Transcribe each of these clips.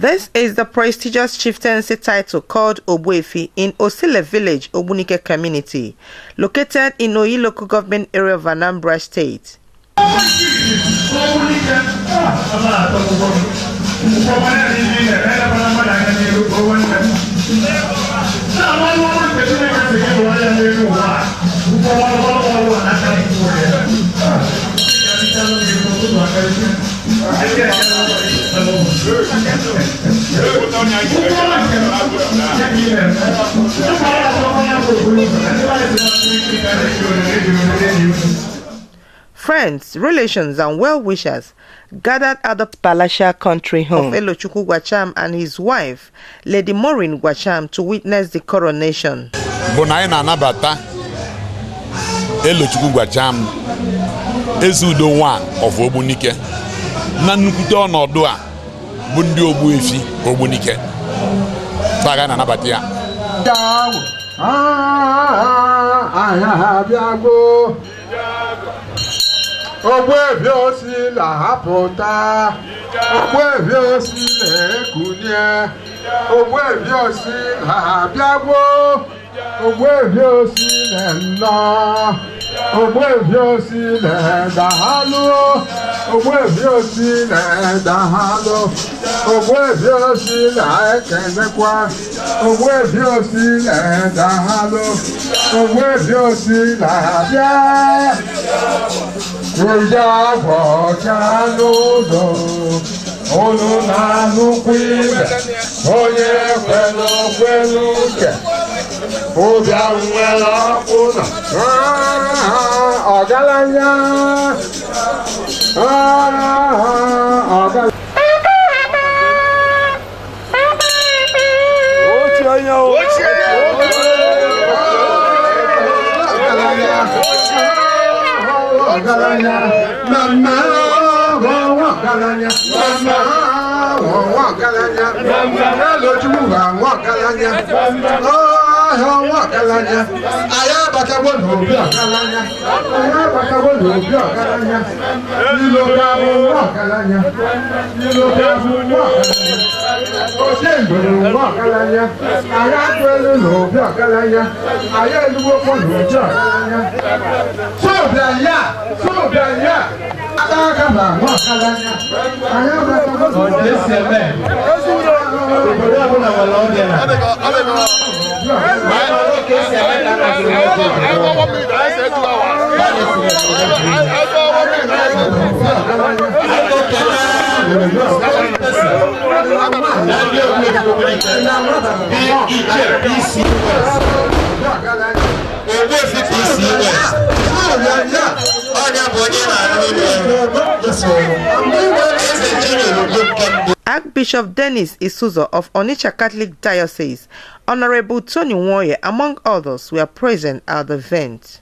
This is the prestigious chieftaincy title called Obuefi in Osile village, Ogbunike community, located in Oyi local government area of Anambra State. Friends, relations, and well-wishers gathered at the palatial country home of Elochukwu Gwacham and his wife, Lady Maureen Gwacham, to witness the coronation. Elochukwu Gwacham, Ezeudo one of Ogbunike. Nanukuto ọnọdụ a bụ ndị Ogbuefi Ogbunike. Baga na nabatia. Ogbuefi osi la hapụta, Ogbuefi osi la ekunye, Ogbuefi osi la abịagbo, Ogbuefi osi la nnọọ, Ogbuefi osi la dahalu, Ogbuefi osi la dahalu, Ogbuefi osi la ekenekwa, Ogbuefi osi la dahalu, Ogbuefi osi la abịa. Oya bọ̀ọ̀ká lódò, olùnánú pínlẹ̀, oyè pẹ̀lú kẹ̀, obì àwọn ẹlọ́kùnà, ọ̀gálányá, ọ̀gálányá. Ó ti ọyàn o. Galanya, mama, galanya, mama, galanya, Elochukwu galanya, galanya, ayabakawo lobi galanya, ayabakawo lobi galanya, ilokawo galanya, ilokawo galanya, oṣèlú galanya, ayapẹ̀lú lobi galanya, ayélujáfọ lobi galanya. Sobia, Akakaba, Wakalanya, Archbishop Dennis Isuzo of Onitsha Catholic Diocese, Honorable Tony Nwoye, among others, were present at the event.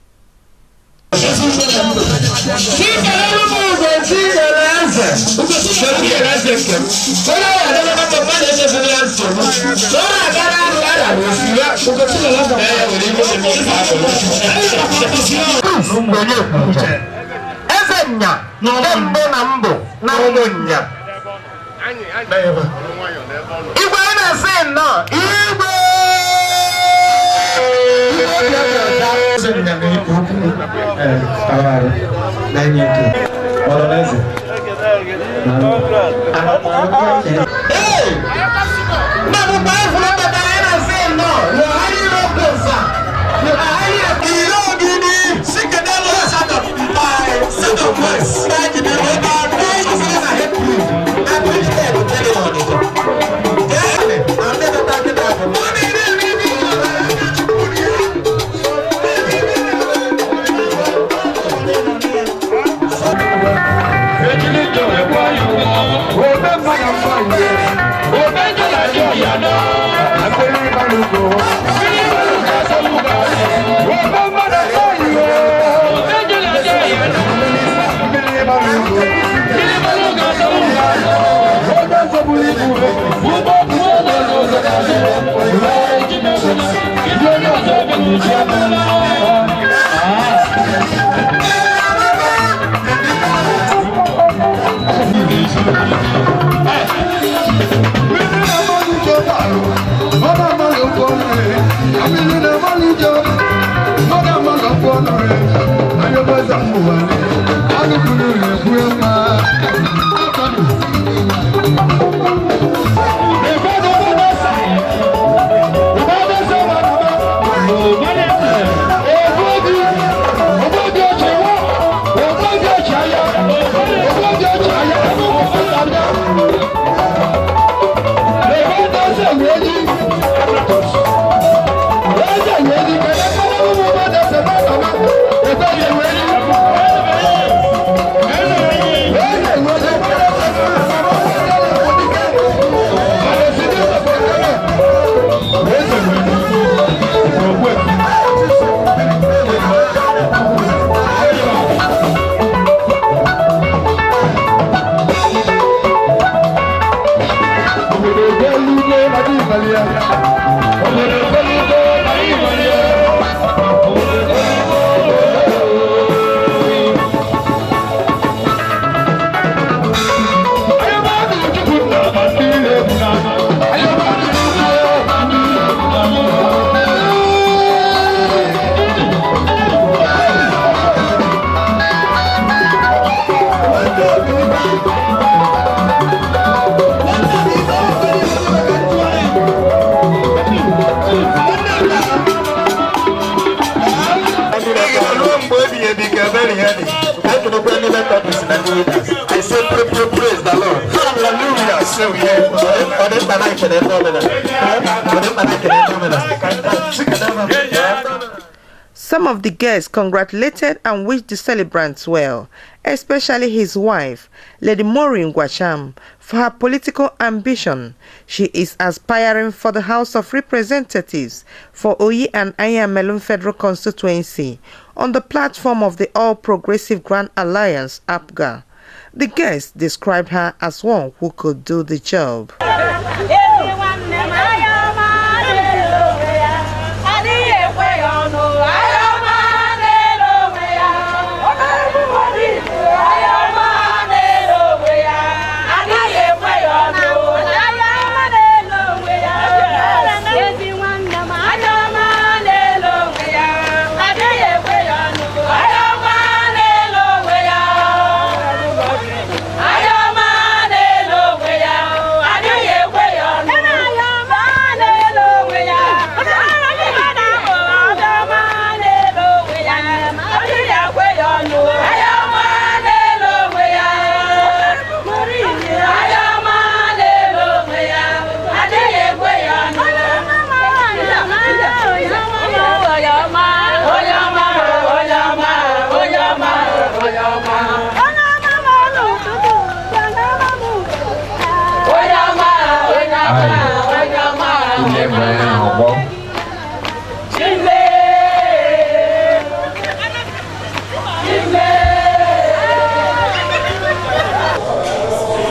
Hey! Some of the guests congratulated and wished the celebrants well, especially his wife, Lady Maureen Gwacham, for her political ambition. She is aspiring for the House of Representatives for Oyi and Ayamelum Federal Constituency on the platform of the All Progressive Grand Alliance, APGA. The guests described her as one who could do the job.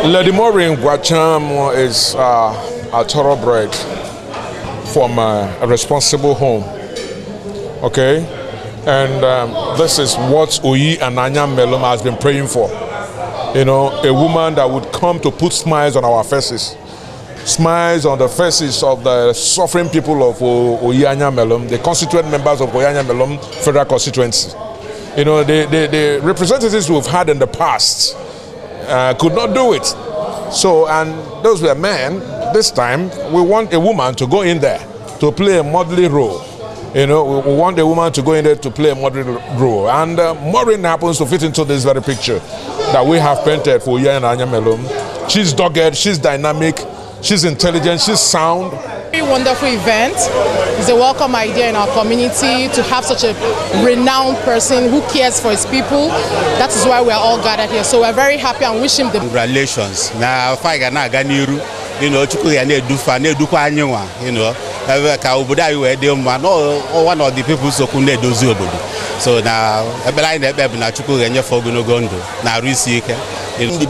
Lady Maureen Gwacham is a thoroughbred from a responsible home, okay? And this is what Oyi and Ayamelum has been praying for. You know, a woman that would come to put smiles on our faces. Smiles on the faces of the suffering people of Oyi Ayamelum, the constituent members of Oyi Ayamelum Federal Constituency. You know, the representatives we've had in the past could not do it. So, and those were men. This time, we want a woman to go in there to play a motherly role. You know, we want a woman to go in there to play a motherly role. And Maureen happens to fit into this very picture that we have painted for Oyi and Ayamelum. She's dogged, she's dynamic, she's intelligent, she's sound. Very wonderful event. It's a welcome idea in our community to have such a renowned person who cares for his people. That is why we are all gathered here. So we're very happy and wish him the congratulations. Now, if I can Ganiru, you know, you know, one of the people so could do Ezeudo. So now, the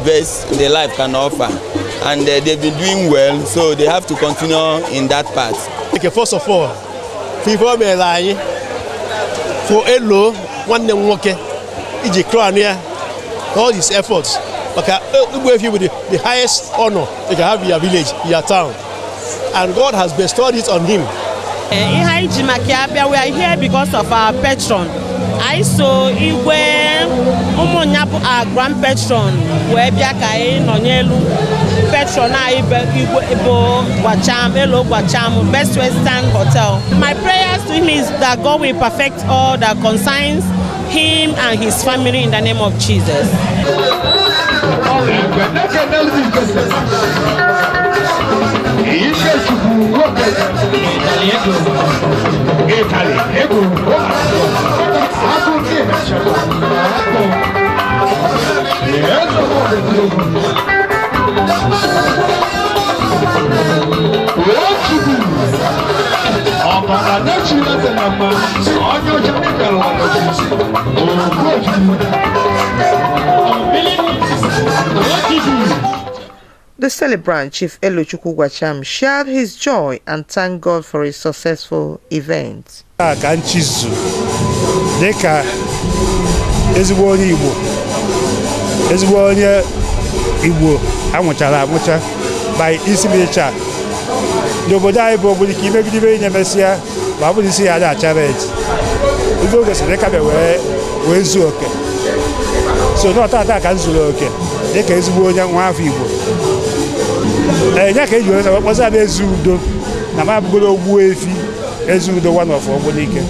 best the life can offer, and they've been doing well, so they have to continue in that path. Okay, first of all, people may lie for Elo, one day working, it's crown here, all his efforts. Okay, with you with the highest honor you can have in your village, in your town, and God has bestowed it on him. We are here because of our patron. I saw Igwe Umonyapu, our grand patron, where Biakai Nonyelu, patron Gwacham, Elochukwu Gwacham, Best Western Hotel. My prayers to him is that God will perfect all that concerns him and his family in the name of Jesus. The celebrant, Chief Elochukwu Gwacham, shared his joy and thanked God for a successful event. By Isimicha. The Bodaibo will keep a given a messia, but we see other charity. We go to the Cabaret, where Zuke. So not attack and Zuke. They can do one people. And that was a Ezeudo. Namabolo Buefi, Ezeudo one of Ogbunike.